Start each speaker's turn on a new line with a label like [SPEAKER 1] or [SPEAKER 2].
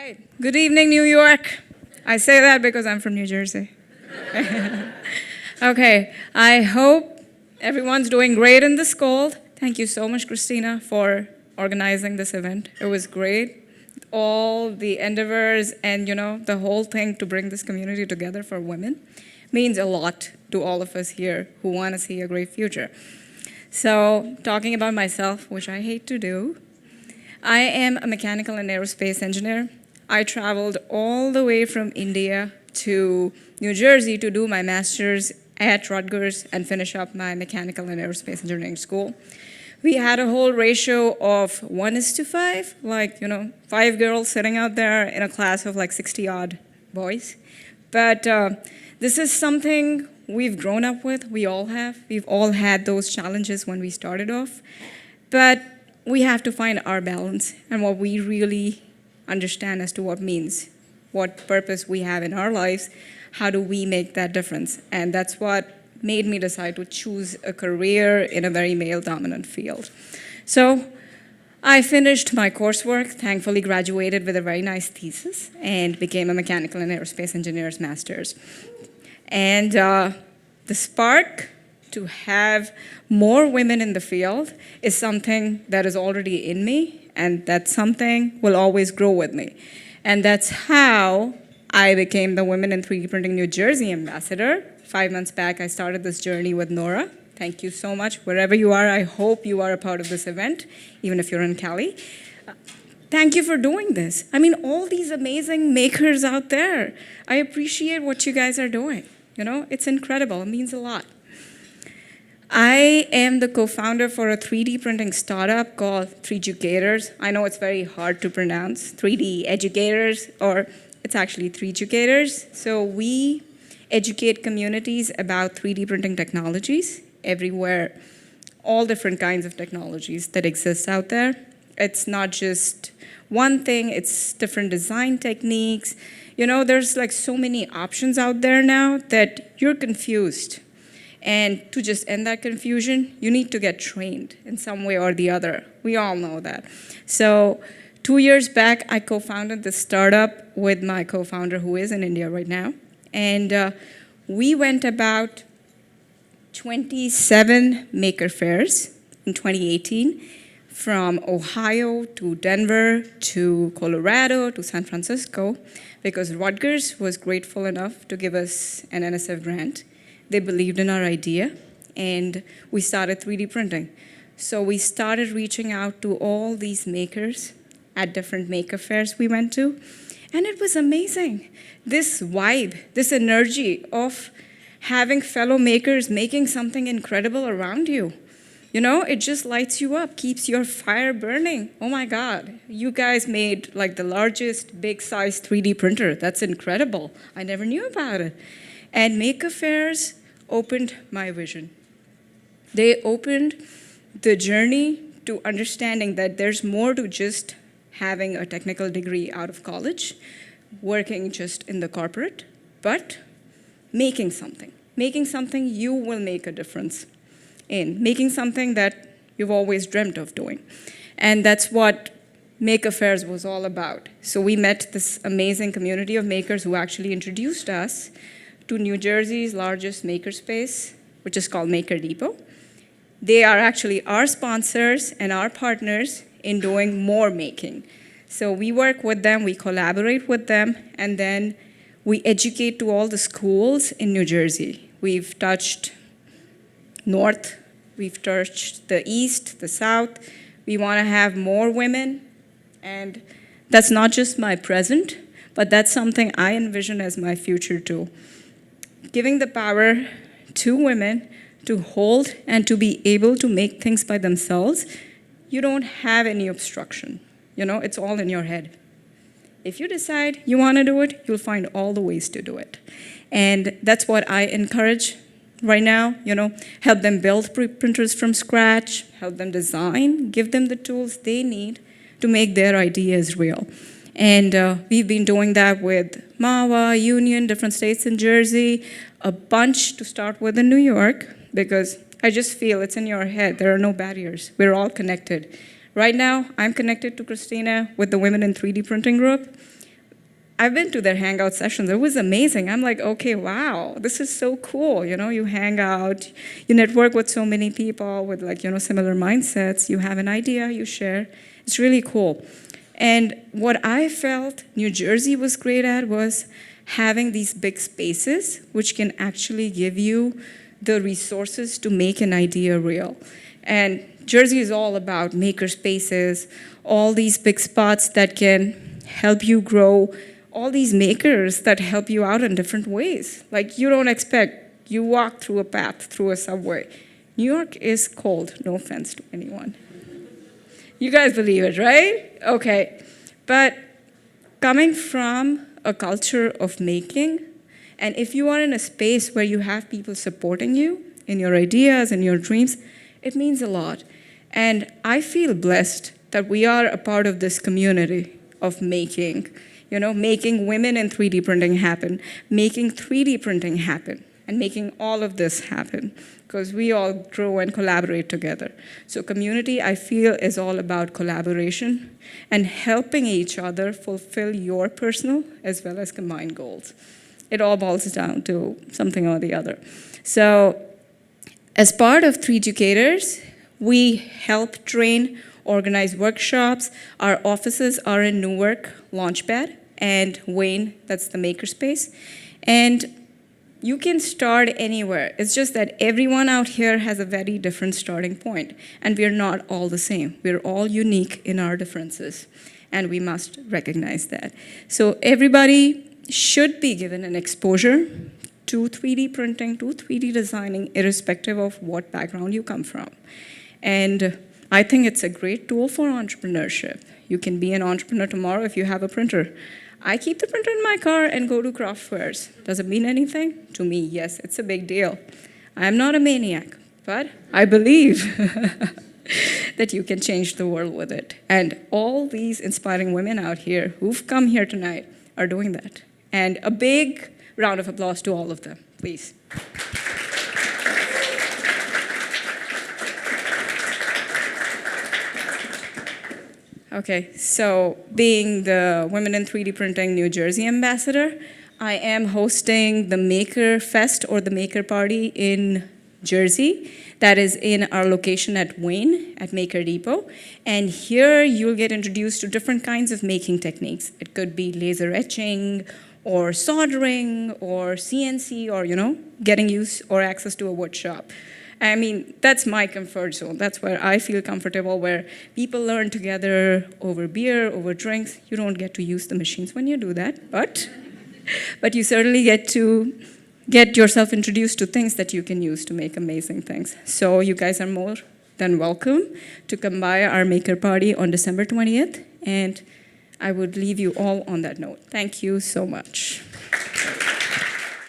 [SPEAKER 1] right. Good evening, New York. I say that because I'm from New Jersey. Okay, I hope everyone's doing great in this cold. Thank you so much, Christina, for organizing this event. It was great. All the endeavors and, the whole thing to bring this community together for women means a lot to all of us here who want to see a great future. So, talking about myself, which I hate to do, I am a mechanical and aerospace engineer. I traveled all the way from India to New Jersey to do my master's at Rutgers and finish up my mechanical and aerospace engineering school. We had a whole ratio of 1:5, like, 5 girls sitting out there in a class of like 60 odd boys. But this is something we've grown up with, we all have. We've all had those challenges when we started off. But we have to find our balance and what we really understand as to what means, what purpose we have in our lives, how do we make that difference? And that's what made me decide to choose a career in a very male-dominant field. So I finished my coursework, thankfully graduated with a very nice thesis, and became a mechanical and aerospace engineer's master's. And the spark to have more women in the field is something that is already in me, and that something will always grow with me. And that's how I became the Women in 3D Printing New Jersey ambassador. 5 months back, I started this journey with Nora. Thank you so much. Wherever you are, I hope you are a part of this event, even if you're in Cali. Thank you for doing this. I mean, all these amazing makers out there. I appreciate what you guys are doing. It's incredible. It means a lot. I am the co-founder for a 3D printing startup called 3DUcators. I know it's very hard to pronounce, 3D Educators, or it's actually 3DUcators. So we educate communities about 3D printing technologies everywhere, all different kinds of technologies that exist out there. It's not just one thing, it's different design techniques. There's like so many options out there now that you're confused. And to just end that confusion, you need to get trained in some way or the other. We all know that. So 2 years back, I co-founded this startup with my co-founder who is in India right now. And we went about 27 maker fairs in 2018, from Ohio to Denver to Colorado to San Francisco, because Rutgers was grateful enough to give us an NSF grant. They believed in our idea, and we started 3D printing. So we started reaching out to all these makers at different maker fairs we went to, and it was amazing. This vibe, this energy of having fellow makers making something incredible around you. It just lights you up, keeps your fire burning. Oh my God, you guys made like the largest big size 3D printer. That's incredible. I never knew about it. And maker fairs opened my vision. They opened the journey to understanding that there's more to just having a technical degree out of college, working just in the corporate, but making something. Making something you will make a difference in. Making something that you've always dreamt of doing. And that's what Maker Fairs was all about. So we met this amazing community of makers who actually introduced us to New Jersey's largest makerspace, which is called Maker Depot. They are actually our sponsors and our partners in doing more making. So we work with them, we collaborate with them, and then we educate to all the schools in New Jersey. We've touched North, we've touched the East, the South. We want to have more women, and that's not just my present, but that's something I envision as my future too. Giving the power to women to hold and to be able to make things by themselves, you don't have any obstruction. It's all in your head. If you decide you want to do it, you'll find all the ways to do it. And that's what I encourage right now, help them build printers from scratch, help them design, give them the tools they need to make their ideas real. And we've been doing that with MAWA, Union, different states in Jersey, a bunch to start with in New York, because I just feel it's in your head. There are no barriers. We're all connected. Right now, I'm connected to Christina with the Women in 3D Printing group. I've been to their hangout sessions. It was amazing. I'm like, okay, wow, this is so cool. You hang out, you network with so many people with similar mindsets. You have an idea, you share. It's really cool. And what I felt New Jersey was great at was having these big spaces which can actually give you the resources to make an idea real. And Jersey is all about maker spaces, all these big spots that can help you grow, all these makers that help you out in different ways. Like you don't expect, you walk through a path, through a subway. New York is cold, no offense to anyone. You guys believe it, right? Okay. But coming from a culture of making, and if you are in a space where you have people supporting you in your ideas and your dreams, it means a lot. And I feel blessed that we are a part of this community of making, making women in 3D printing happen, making 3D printing happen, and making all of this happen, because we all grow and collaborate together. So community, I feel, is all about collaboration and helping each other fulfill your personal as well as combined goals. It all boils down to something or the other. So as part of 3DUcators, we help train, organize workshops. Our offices are in Newark, Launchpad, and Wayne, that's the makerspace. And you can start anywhere. It's just that everyone out here has a very different starting point, and we're not all the same. We're all unique in our differences, and we must recognize that. So everybody should be given an exposure to 3D printing, to 3D designing, irrespective of what background you come from. And I think it's a great tool for entrepreneurship. You can be an entrepreneur tomorrow if you have a printer. I keep the printer in my car and go to craft fairs. Does it mean anything? To me, yes, it's a big deal. I'm not a maniac, but I believe that you can change the world with it. And all these inspiring women out here who've come here tonight are doing that. And a big round of applause to all of them, please. Okay, so being the Women in 3D Printing New Jersey ambassador, I am hosting the Maker Fest or the Maker Party in Jersey. That is in our location at Wayne, at Maker Depot. And here you'll get introduced to different kinds of making techniques. It could be laser etching, or soldering, or CNC, or getting use or access to a wood shop. I mean, that's my comfort zone. That's where I feel comfortable, where people learn together over beer, over drinks. You don't get to use the machines when you do that, but you certainly get to get yourself introduced to things that you can use to make amazing things. So you guys are more than welcome to come by our Maker Party on December 20th, and I would leave you all on that note. Thank you so much.